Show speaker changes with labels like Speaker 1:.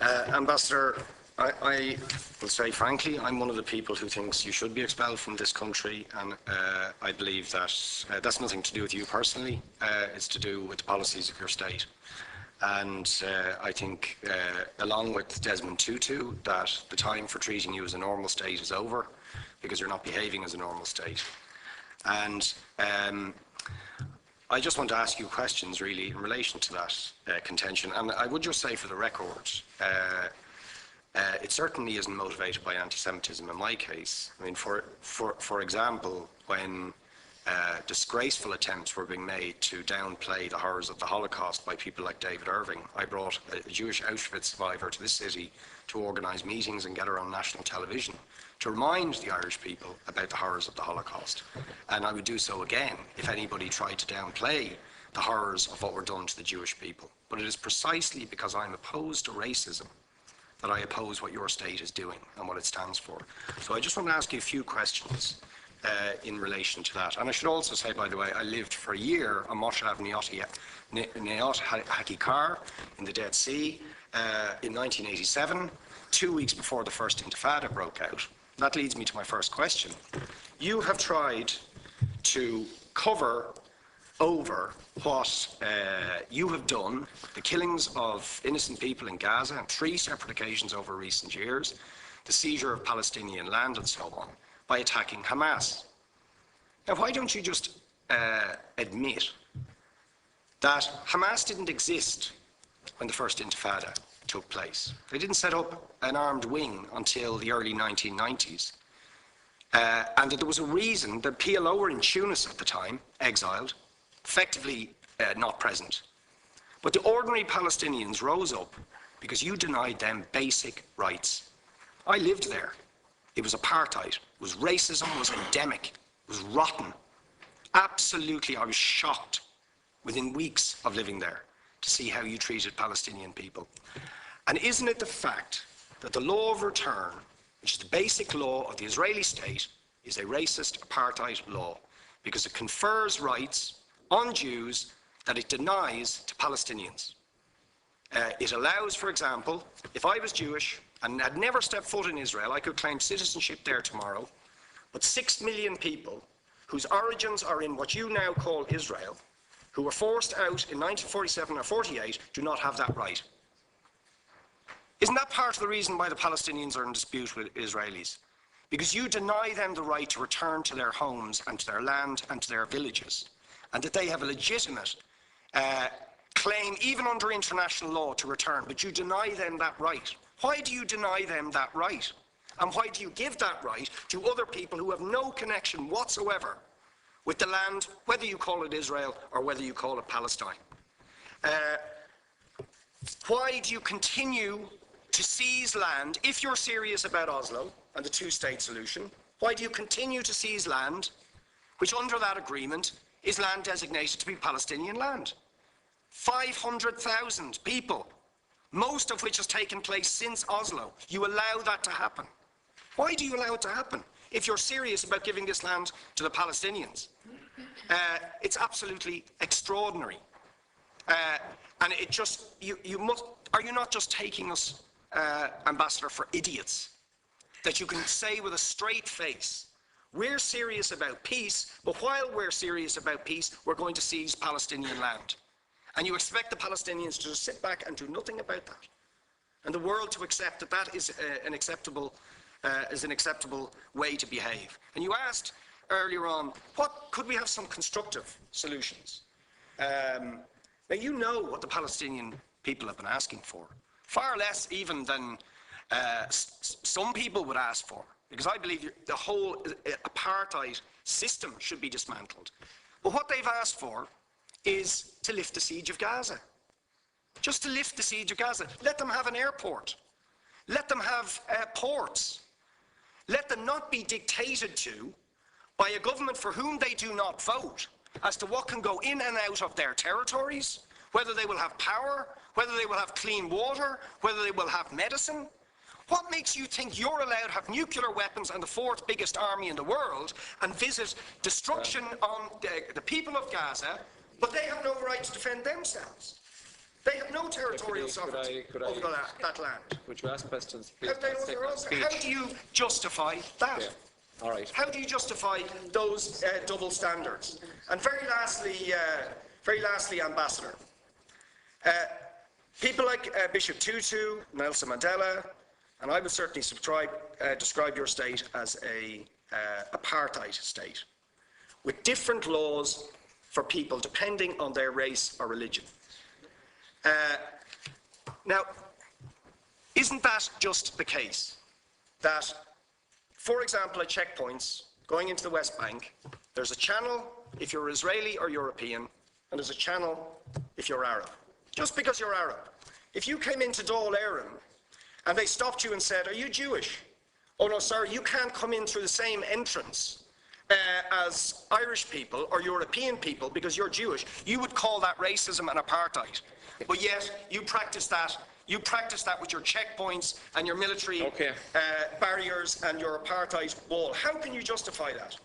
Speaker 1: Ambassador, I will say frankly, I'm one of the people who thinks you should be expelled from this country, and I believe that that's nothing to do with you personally. It's to do with the policies of your state. And I think, along with Desmond Tutu, that the time for treating you as a normal state is over, because you're not behaving as a normal state. And I just want to ask you questions, really, in relation to that contention. And I would just say, for the record, it certainly isn't motivated by anti-Semitism in my case. I mean, for example, when disgraceful attempts were being made to downplay the horrors of the Holocaust by people like David Irving, I brought a Jewish Auschwitz survivor to this city to organise meetings and get her on national television to remind the Irish people about the horrors of the Holocaust. And I would do so again if anybody tried to downplay the horrors of what were done to the Jewish people. But it is precisely because I'm opposed to racism that I oppose what your state is doing and what it stands for. So I just want to ask you a few questions in relation to that. And I should also say, by the way, I lived for a year on Moshav Neot Hakikar in the Dead Sea in 1987, 2 weeks before the first Intifada broke out. That leads me to my first question. You have tried to cover over what you have done, the killings of innocent people in Gaza on 3 separate occasions over recent years, the seizure of Palestinian land and so on, by attacking Hamas. Now, why don't you just admit that Hamas didn't exist when the first Intifada took place? They didn't set up an armed wing until the early 1990s. And that there was a reason that PLO were in Tunis at the time, exiled, effectively not present. But the ordinary Palestinians rose up because you denied them basic rights. I lived there. It was apartheid. It was racism. It was endemic. It was rotten. Absolutely, I was shocked within weeks of living there to see how you treated Palestinian people. And isn't it the fact that the law of return, which is the basic law of the Israeli state, is a racist apartheid law because it confers rights on Jews that it denies to Palestinians? It allows, for example, if I was Jewish and had never stepped foot in Israel, I could claim citizenship there tomorrow, but 6 million people whose origins are in what you now call Israel, who were forced out in 1947 or 48, do not have that right. Isn't that part of the reason why the Palestinians are in dispute with Israelis? Because you deny them the right to return to their homes and to their land and to their villages, and that they have a legitimate claim, even under international law, to return, but you deny them that right. Why do you deny them that right? And why do you give that right to other people who have no connection whatsoever with the land, whether you call it Israel or whether you call it Palestine? Why do you continue to seize land, if you're serious about Oslo and the two-state solution? Why do you continue to seize land, which under that agreement is land designated to be Palestinian land? 500,000 people, most of which has taken place since Oslo. You allow that to happen. Why do you allow it to happen if you're serious about giving this land to the Palestinians? It's absolutely extraordinary. And it just, you must, are you not just taking us, Ambassador, for idiots? That you can say with a straight face, we're serious about peace, but while we're serious about peace, we're going to seize Palestinian land. And you expect the Palestinians to just sit back and do nothing about that. And the world to accept that that is an acceptable way to behave. And you asked earlier on, what could we have some constructive solutions? Now you know what the Palestinian people have been asking for, far less even than some people would ask for, because I believe the whole apartheid system should be dismantled. But what they've asked for is to lift the siege of Gaza. Just to lift the siege of Gaza. Let them have an airport. Let them have ports. Let them not be dictated to by a government for whom they do not vote as to what can go in and out of their territories, whether they will have power, whether they will have clean water, whether they will have medicine. What makes you think you're allowed to have nuclear weapons and the 4th biggest army in the world and visit destruction on the people of Gaza, but they have no right to defend themselves? They have no territorial sovereignty over that land.
Speaker 2: Would you ask questions, please?
Speaker 1: How do you justify that?
Speaker 2: Yeah. All right.
Speaker 1: How do you justify those double standards? And very lastly, Ambassador, people like Bishop Tutu, Nelson Mandela, and I would certainly describe your state as a apartheid state, with different laws for people depending on their race or religion. Now, isn't that just the case that, for example, at checkpoints going into the West Bank, there's a channel if you're Israeli or European, and there's a channel if you're Arab. Just because you're Arab. If you came into Dáil Éireann and they stopped you and said, "Are you Jewish?" "Oh no, sorry, you can't come in through the same entrance as Irish people or European people because you're Jewish," you would call that racism and apartheid. But yet you practice that. You practice that with your checkpoints and your military barriers and your apartheid wall. How can you justify that?